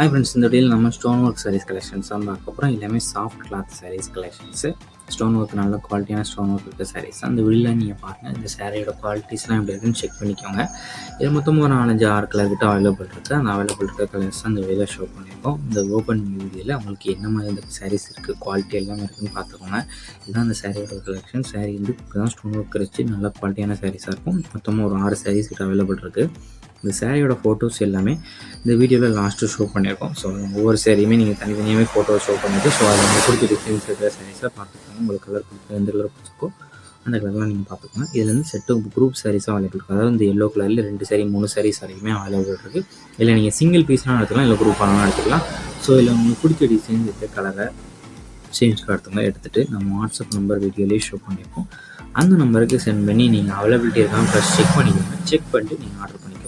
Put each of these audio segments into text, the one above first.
Hi friends, இந்த வீடியோவில் நம்ம ஸ்டோன் ஒர்க் சாரீஸ் கலெக்ஷன்ஸ் தான் பார்க்க போகிறோம். எல்லாமே soft cloth saris collections. Stone work நல்ல குவாலிட்டியான ஸ்டோன் ஒர்க் இருக்க சாரீஸ் தான். இந்த வீடியோவில் நீங்கள் பாருங்கள், இந்த சாரியோட குவாலிட்டிஸ்லாம் எப்படி இருக்குன்னு செக் பண்ணிக்கோங்க. இது மொத்தமாக ஒரு 4-5-6 கலர் கிட்ட அவைலபிள் இருக்குது. அந்த அவைலபிள் இருக்க கலர்ஸ் தான் இந்த வீடியோவில் ஷோ பண்ணியிருக்கோம். இந்த ஓப்பன் வீடியோவில் உங்களுக்கு என்ன மாதிரி இந்த சாரீஸ் இருக்குது, குவாலிட்டி எல்லாமே இருக்குதுன்னு பார்த்துக்கோங்க. இதுதான் அந்த சாரியோட கலெக்ஷன். சாரீ வந்து இப்போ தான் ஸ்டோன் ஒர்க் வச்சு நல்ல குவாலிட்டியான சாரீஸாக இருக்கும். மொத்தமாக ஒரு 6 சாரீஸ் கிட்ட அவைலபிள் இருக்குது. இந்த சாரியோட ஃபோட்டோஸ் எல்லாமே இந்த வீடியோவில் லாஸ்ட்டு ஷோ பண்ணியிருக்கோம். ஸோ ஒவ்வொரு சாரியுமே நீங்கள் தனித்தனியாகவே ஃபோட்டோ ஷோ பண்ணிவிட்டு, ஸோ அதில் உங்களுக்கு பிடிச்ச டிசைன்ஸ் இருக்கிற சாரீஸாக பார்த்துக்கோங்க. உங்களுக்கு கலர் பிடிச்ச எந்த கலர் பிடிச்சிருக்கோ அந்த கலர்லாம் நீங்கள் பார்த்துக்கோங்க. இதில் வந்து செட்டு குரூப் சாரீஸும் அவைலபிள் இருக்குது. அதாவது இந்த எல்லோ கலரில் 2 சாரீ 3 சாரீஸ் வரைக்குமே அவைலபிள் இருக்குது. இல்லை நீங்கள் சிங்கிள் பீஸ்லாம் எடுத்துக்கலாம், இல்லை குரூப்பாகவும் எடுத்துக்கலாம். ஸோ இதில் உங்களுக்கு பிடிச்ச டிசைன் இருக்கிற கலரை சேஞ்ச்க்கு எடுத்துகிட்டு நம்ம வாட்ஸ்அப் நம்பர் வீடியோலேயே ஷோ பண்ணியிருக்கோம். அந்த நம்பருக்கு சென்ட் பண்ணி நீங்கள் அவைலபிலிட்டி இருக்கான்னு ஃபஸ்ட் செக் பண்ணிக்கோங்க. செக் பண்ணிட்டு நீங்கள் ஆர்டர் பண்ணிக்கோங்க.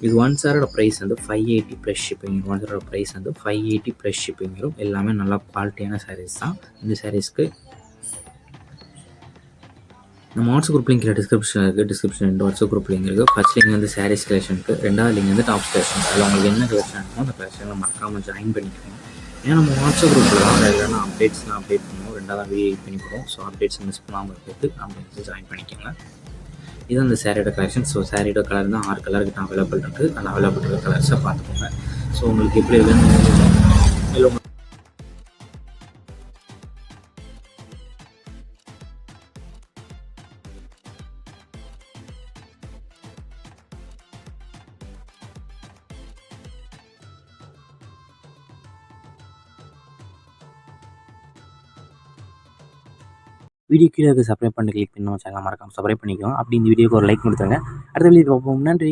இது 1 சாரோட ப்ரைஸ் வந்து 580 ப்ளஸ் ஷிப்பிங். 1 சாரோட ப்ரைஸ் வந்து 580 ப்ளஸ் ஷிப்பிங் வரும். எல்லாமே நல்லா குவாலிட்டியான சாரீஸ் தான். இந்த சாரீஸ்க்கு நம்ம வாட்ஸ்அப் குரூப் லிங்க் டிஸ்கிரிப்ஷன் இருக்குது. டிஸ்கிரிப்ஷன் 2 வாட்ஸ்அப் குரூப் லிங்க் இருக்குது. ஃபர்ஸ்ட் லிங்க் வந்து சாரீஸ் கலெக்ஷனுக்கு, 2வது லிங்க் வந்து டாப் கலெக்ஷன். அதில் உங்களுக்கு என்ன கலெக்ஷன் இருக்குமோ அந்த கலெக்ஷனில் மறக்காமல் ஜாயின் பண்ணிக்கோங்க. ஏன்னா நம்ம வாட்ஸ்அப் குரூப்பில் தான் ரெகுலரான அப்டேட்ஸ்லாம் அப்டேட் பண்ணுவோம். 2வது வீடியோ எடிட் பண்ணி போகிறோம். ஸோ அப்டேட்ஸ் மிஸ் பண்ணாமல் இருக்கிறது நம்ம ஜாயின் பண்ணிக்கோங்க. இது அந்த சாரியோட கலெக்ஷன். ஸோ சாரியோட கலர் தான் 6 கலருக்கு தான் அவைலபிள் இருக்குது. அந்த அவைலபிள் இருக்கிற கலர்ஸை பார்த்துக்கோங்க. ஸோ உங்களுக்கு எப்படி இருக்குன்னு இல்லை வீடியோ கீழே சப்ஸ்கிரைப் பண்ணி கிளிக் பண்ணி நம்ம சேனல் மறக்காம சப்ஸ்கிரைப் பண்ணிக்கோங்க. அப்படி இந்த வீடியோக்கு ஒரு லைக் கொடுத்துருங்க. அடுத்த வீடியோ பார்ப்போம். நன்றி.